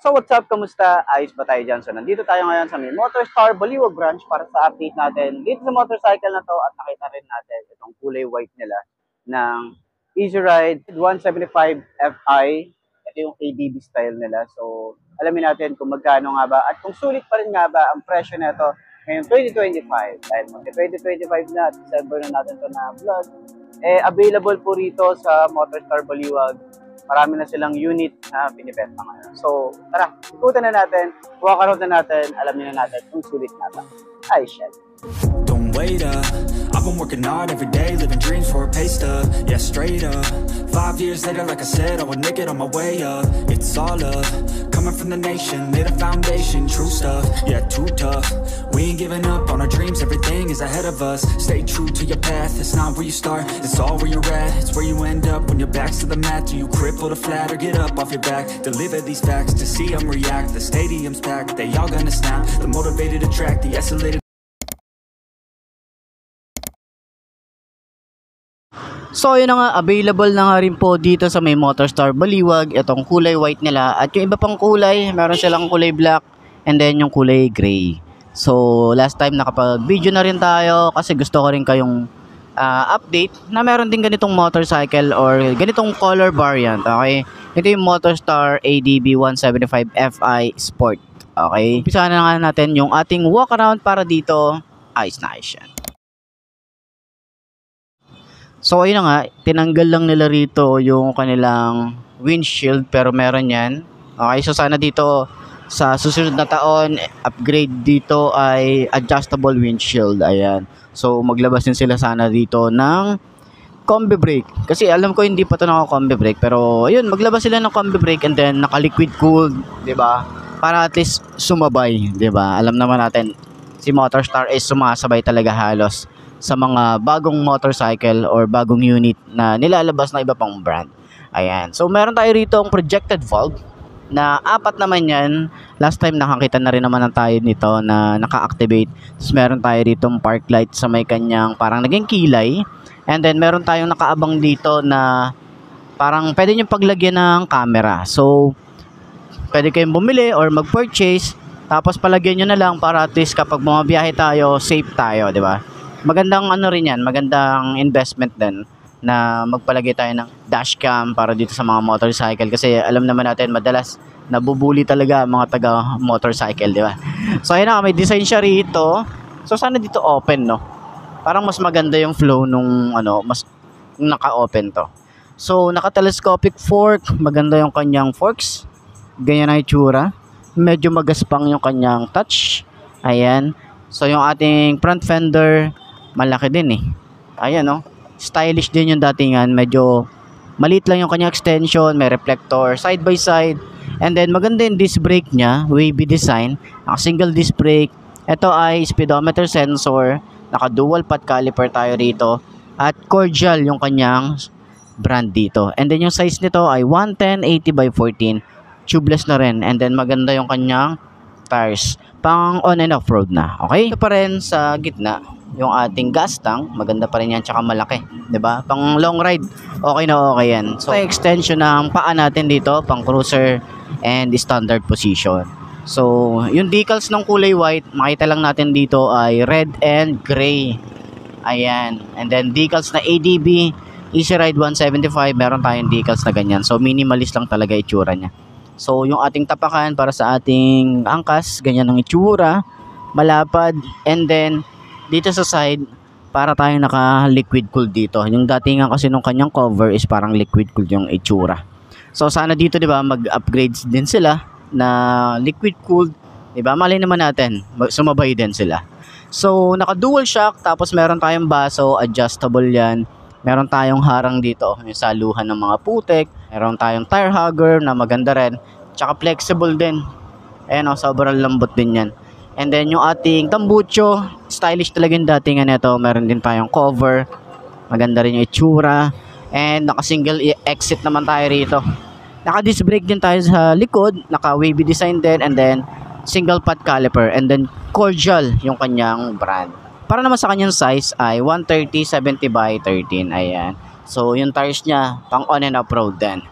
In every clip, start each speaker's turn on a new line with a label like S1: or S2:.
S1: So what's up? Kamusta? Ayos ba tayo dyan? So nandito tayo ngayon sa may Motorstar Baliwag branch para sa update natin dito sa motorcycle na to at nakita rin natin itong kulay white nila ng Easy Ride 175 Fi. Ito yung ADB style nila. So alamin natin kung magkano nga ba at kung sulit pa rin nga ba ang presyo nito ngayong 2025. Dahil magka 2025 na at December na natin ito na vlog. Available po rito sa Motorstar Baliwag. Marami na silang unit na binibenta ngayon. So, tara, ikutan na natin, walk around na natin, alamin na natin kung sulit na ba. Ay, shit.
S2: Don't wait up, I've been working hard every day, living dreams for a pay stub, yeah, straight up. 5 years later, like I said, I would make it on my way up. It's all up, coming from the nation, lay the foundation, true stuff, yeah, too tough. We ain't giving up on our dreams, everything is ahead of us. Stay true to your path, it's not where you start, it's all where you're at. It's where you end up when your back's to the mat. Do you cripple to flat or get up off your back? Deliver these facts to see them react. The stadium's packed, they all gonna snap. The motivated attract, the escalated.
S3: So yun na nga, available na nga rin po dito sa may Motorstar Baliwag itong kulay white nila at yung iba pang kulay, meron silang kulay black and then yung kulay gray. So last time nakapag-video na rin tayo kasi gusto ko rin kayong update na meron din ganitong motorcycle or ganitong color variant. Okay, ito yung Motorstar ADB 175 Fi Sport. Okay, umpisa na nga natin yung ating walk around para dito. Ayos na ayos yan. So ayun na nga, tinanggal lang nila rito yung kanilang windshield pero meron yan. Okay, so sana dito sa susunod na taon, upgrade dito ay adjustable windshield. Ayan. So maglabas din sila sana dito ng combi brake. Kasi alam ko hindi pa ito naka-combi brake pero ayun, maglabas sila ng combi brake and then naka-liquid cooled, 'di ba? Para at least sumabay, 'di ba? Alam naman natin si Motorstar is sumasabay talaga halos sa mga bagong motorcycle or bagong unit na nilalabas na iba pang brand. Ayan. So, meron tayo rito ang projected valve na 4 naman yan. Last time nakakita na rin naman tayo nito na naka-activate. Tapos meron tayo rito ang park light sa may kanyang parang naging kilay. And then meron tayong nakaabang dito na parang pwede nyo paglagyan ng camera. So, pwede kayong bumili or mag-purchase. Tapos palagyan nyo na lang para at least kapag bumabiyahe tayo, safe tayo, di ba? Magandang ano rin yan, magandang investment din na magpalagay tayo ng dashcam para dito sa mga motorcycle kasi alam naman natin madalas nabubuli talaga mga taga motorcycle, di ba? So ayun na, may design siya rito. So sana dito open, no? Parang mas maganda yung flow nung ano, mas naka-open to. So naka-telescopic fork, maganda yung kanyang forks. Ganyan na itsura. Medyo magaspang yung kanyang touch. Ayan. So yung ating front fender malaki din eh. Ayan, no? Stylish din yung datingan. Medyo maliit lang yung kanyang extension. May reflector side by side. And then maganda yung disc brake niya. Wavy design. Naka single disc brake. Ito ay speedometer sensor. Naka dual pad caliper tayo rito. At cordial yung kanyang brand dito. And then yung size nito ay 110 80 by 14. Tubeless na rin. And then maganda yung kanyang tires. Pang on and off road na. Okay? Ito pa rin sa gitna yung ating gas tank, maganda pa rin yan, tsaka malaki, 'di ba? Pang long ride, okay na okay yan. So extension ng paa natin dito, pang cruiser and standard position. So yung decals ng kulay white, makita lang natin dito ay red and gray. Ayan. And then decals na ADB Easy Ride 175, meron tayong decals na ganyan. So minimalist lang talaga itsura niya. So yung ating tapakan para sa ating angkas, ganyan ang itsura, malapad. And then dito sa side, para tayong naka liquid cooled dito. Yung datingan kasi nung kanyang cover is parang liquid cooled yung itsura. So sana dito, 'di ba, mag-upgrades din sila na liquid cooled, 'di ba? Malay naman natin, sumabay din sila. So naka dual shock, tapos meron tayong baso, adjustable 'yan. Meron tayong harang dito, yung saluhan ng mga putek. Meron tayong tire hugger na maganda rin. Tsaka flexible din. Ayan, sobrang lambot din 'yan. And then yung ating tambucho, stylish talaga yung datingan nito. Meron din tayong cover. Maganda rin yung itsura. And naka-single exit naman tayo rito. Naka-disc brake din tayo sa likod. Naka-wavy design din. And then single pad caliper. And then cordial yung kanyang brand. Para naman sa kanyang size ay 130/70 by 13. Ayan. So yung tires niya, pang on and off road din.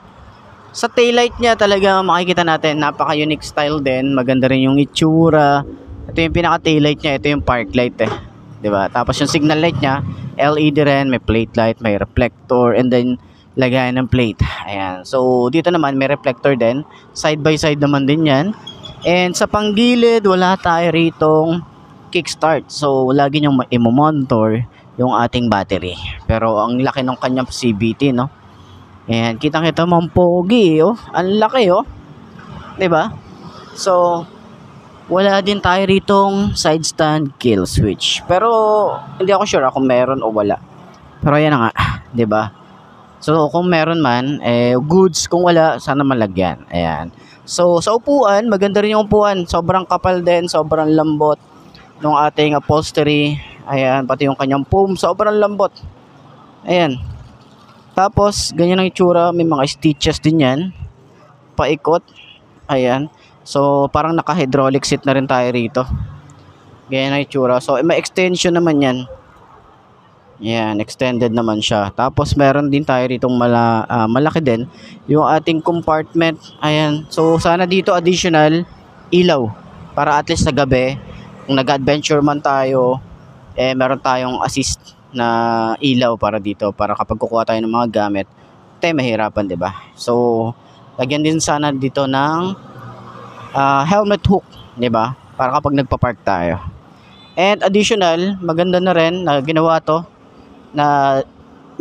S3: Sa taillight niya talaga makikita natin, napaka-unique style din. Maganda rin yung itsura. Ito yung pinaka-taillight niya, ito yung park light eh. 'Di ba? Tapos yung signal light niya, LED rin, may plate light, may reflector, and then lagayan ng plate. Ayan. So, dito naman may reflector din. Side by side naman din yan. And sa panggilid, wala tayo ritong kickstart. So, lagi niyong i-monitor yung ating battery. Pero, ang laki ng kanyang CVT, no? Ayan, kitang-kita mo ang pogi, oh. Ang laki, oh. 'Di ba? So, wala din tayo ritong side stand kill switch. Pero, hindi ako sure kung meron o wala. Pero, ayan na nga. 'Di ba? So, kung meron man, goods. Kung wala, sana malagyan. Ayan. So, sa upuan, maganda rin yung upuan. Sobrang kapal din, sobrang lambot ng ating upholstery. Ayan, pati yung kanyang foam, sobrang lambot. Ayan. Tapos, ganyan ang itsura. May mga stitches din yan. Paikot. Ayan. So, parang naka-hydraulic seat na rin tayo rito. Ganyan ang itsura. So, may extension naman yan. Yan, extended naman siya. Tapos meron din tayo ditong malaki din yung ating compartment. Ayan. So sana dito additional ilaw para at least sa gabi kung nag-adventure man tayo, meron tayong assist na ilaw para dito para kapag kukuha tayo ng mga gamit, tayo mahirapan, 'di ba? So lagyan din sana dito ng helmet hook, 'di ba? Para kapag nagpa-park tayo. And additional, maganda na rin na ginawa to na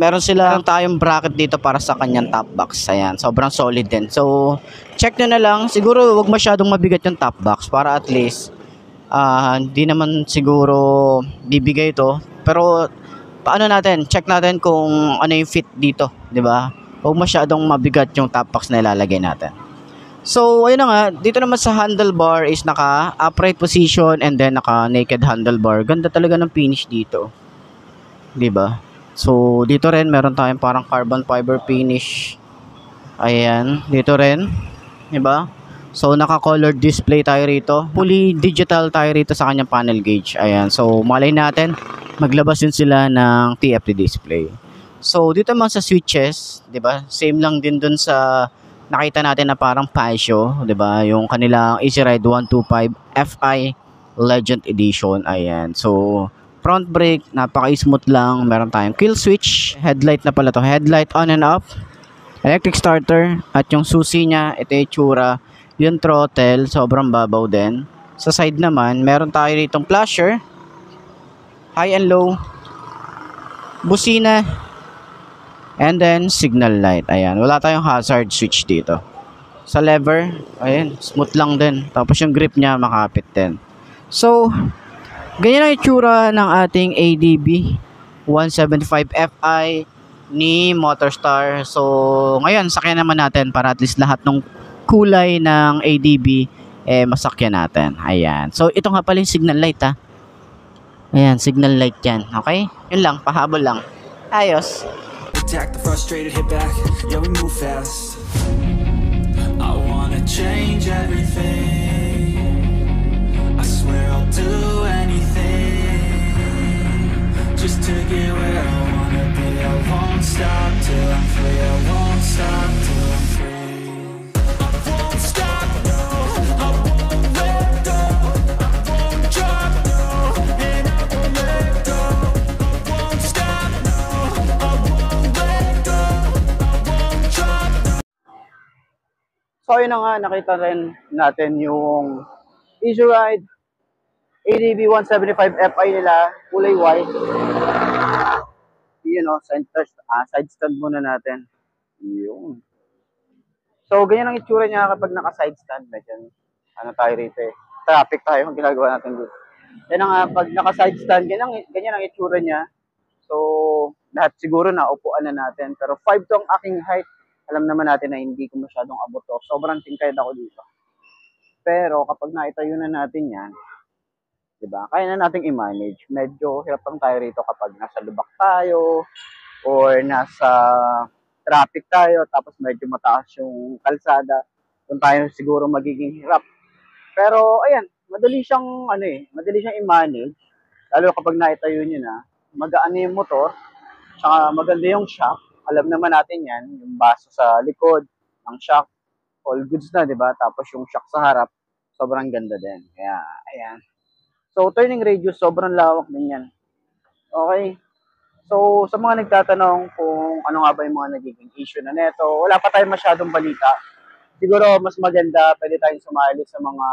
S3: meron tayong bracket dito para sa kanyang top box. Ayan, sobrang solid din. So, check nyo na lang. Siguro wag masyadong mabigat yung top box para at least hindi naman siguro bibigay ito. Pero paano natin? Check natin kung ano yung fit dito, 'di ba? Wag masyadong mabigat yung top box na ilalagay natin. So, ayun na nga, dito naman sa handlebar is naka upright position and then naka naked handlebar. Ganda talaga ng finish dito. 'Di ba? So, dito rin meron tayong parang carbon fiber finish. Ayan, dito rin, 'di ba? So, naka-colored display tayo rito. Fully digital tayo rito sa kanyang panel gauge. Ayan. So, malay natin maglabas din sila ng TFT display. So, dito naman sa switches, 'di ba? Same lang din dun sa nakita natin na parang Pasio, 'di ba? Yung kanilang Easy Ride 125 Fi Legend Edition. Ayan. So, front brake, napaka-smooth lang. Meron tayong kill switch. Headlight na pala to. Headlight on and off. Electric starter. At yung susi niya, ito yung tsura. Yung throttle, sobrang babaw din. Sa side naman, meron tayo ditong flasher. High and low. Busina. And then, signal light. Ayan. Wala tayong hazard switch dito. Sa lever, ayan, smooth lang din. Tapos yung grip niya, makapit din. So, ganyan ang itsura ng ating ADB 175 Fi ni Motorstar. So, ngayon, sakyan naman natin para at least lahat ng kulay ng ADB masakyan natin. Ayan. So, ito nga pala yung signal light, ha. Ayan, signal light yan. Okay? Yun lang, pahabol lang. Ayos.
S2: Attack the frustrated, hit back, yeah we move fast. I wanna change everything. I swear I'll do anything just to get where I wanna be. I won't stop till I'm free. I won't stop till I'm free. I won't stop, no. I won't let go. I won't drop, no. And I won't let go. I won't stop, no. I won't let go. I won't drop, no.
S1: So, ayun na nga, nakita rin natin yung Easy Ride ADB 175 Fi nila, kulay white. Yun o, side stand muna natin. Yun. So, ganyan ang itsura niya kapag naka-side stand. Medyo, ano tayo rito eh. Traffic tayo ang ginagawa natin dito. Yan ang pag naka-side stand, ganyan ang itsura niya. So, lahat siguro na upuan na natin. Pero 5 to ang aking height. Alam naman natin na hindi ko masyadong abot to. Sobrang tingkad ako dito. Pero kapag naitayo na natin yan, diba? Kaya na nating i-manage. Medyo hirap lang tayo rito kapag nasa lubak tayo or nasa traffic tayo tapos medyo mataas yung kalsada. Doon tayo siguro magiging hirap. Pero ayan, madali siyang madali siyang i-manage. Lalo kapag naitayo niyo na, magaan yung motor, saka maganda yung shock. Alam naman natin yan, yung baso sa likod, Ang shock, all goods na, di ba? Tapos yung shock sa harap, sobrang ganda din. Kaya, ayan. So, turning radius, sobrang lawak din yan. Okay. So, sa mga nagtatanong kung ano nga ba yung mga nagiging issue na neto, wala pa tayong masyadong balita. Siguro, mas maganda, pwede tayong sumali sa mga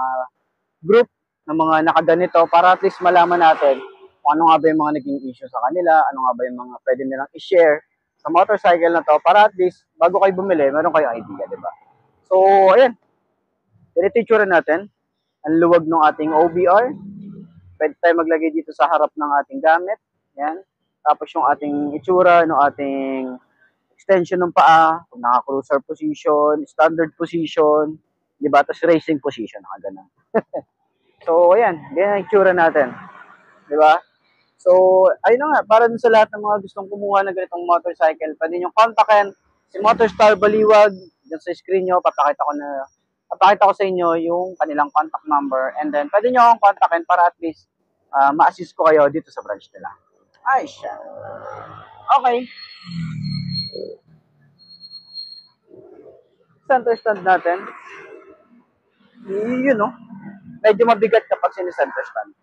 S1: group ng mga nakaganito para at least malaman natin kung ano nga ba yung mga naging issue sa kanila, ano nga ba yung mga pwede nilang i-share sa motorcycle na to para at least, bago kayo bumili, meron kayong idea, di ba? So, ayan. Tinititsura natin ang luwag ng ating OBR. Pwede tayo maglagay dito sa harap ng ating gamit. Yan. Tapos yung ating itsura, ng ating extension ng paa, kung naka-cruiser position, standard position, di ba? Tapos racing position, nakaganon. So, ayan. Yan ang itsura natin. Di ba? So, ayun na nga. Para dun sa lahat ng mga gustong kumuha ng ganitong motorcycle, pwede nyo kontakin si Motorstar Baliwag. Dyan sa screen nyo, papakita ko sa inyo yung kanilang contact number. And then, pwede nyo akong kontakin para at least ma-assist ko kayo dito sa branch nila. Ay, siya. Okay. Center stand natin. Yun, no? Medyo mabigat kapag sinicenter stand.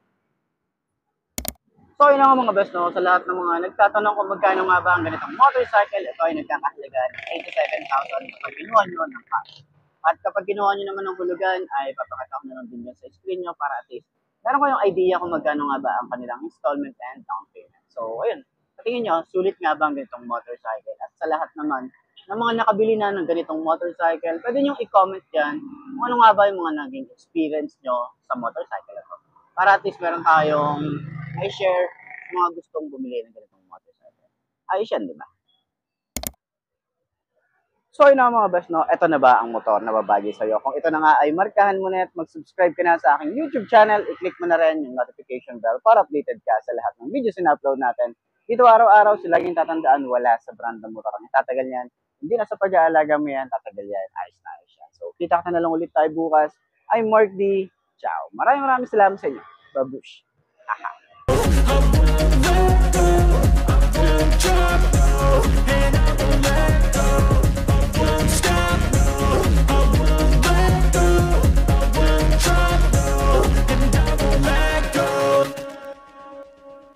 S1: So, yun nga mga best, no? Sa lahat ng mga nagtatanong kung magkano nga ba ang ganitong motorcycle, ito ay nagkakahalaga ng 87,000 kapag kinuha nyo ng cash. At kapag kinuha nyo naman ng hulugan, ay papakita ko na lang din yan sa screen nyo para at least meron ko yung idea kung magkano nga ba ang kanilang installment and down payment. So, ayun. Patingin nyo, sulit nga ba ang ganitong motorcycle? At sa lahat naman ng mga nakabili na ng ganitong motorcycle, pwede nyo i-comment dyan kung ano nga ba yung mga naging experience nyo sa motorcycle ito. Para at least meron tayong i-share sa mga gustong bumili ng ganitong motorcycle. Ayos yan, di ba? So, yun na mga best, no? Ito na ba ang motor na babagi sa'yo? Kung ito na nga ay markahan mo na at mag-subscribe ka na sa aking YouTube channel, i-click mo na rin yung notification bell para updated ka sa lahat ng videos na upload natin. Dito araw-araw, sila yung tatandaan, wala sa brand ng motor. Ang tatagal yan, hindi na sa pag-aalaga mo yan, tatagal yan, ayos na ayos yan. So, kita ka na lang ulit tayo bukas. I'm Mark D. Ciao. Maraming salamat sa inyo. Babush. Haha.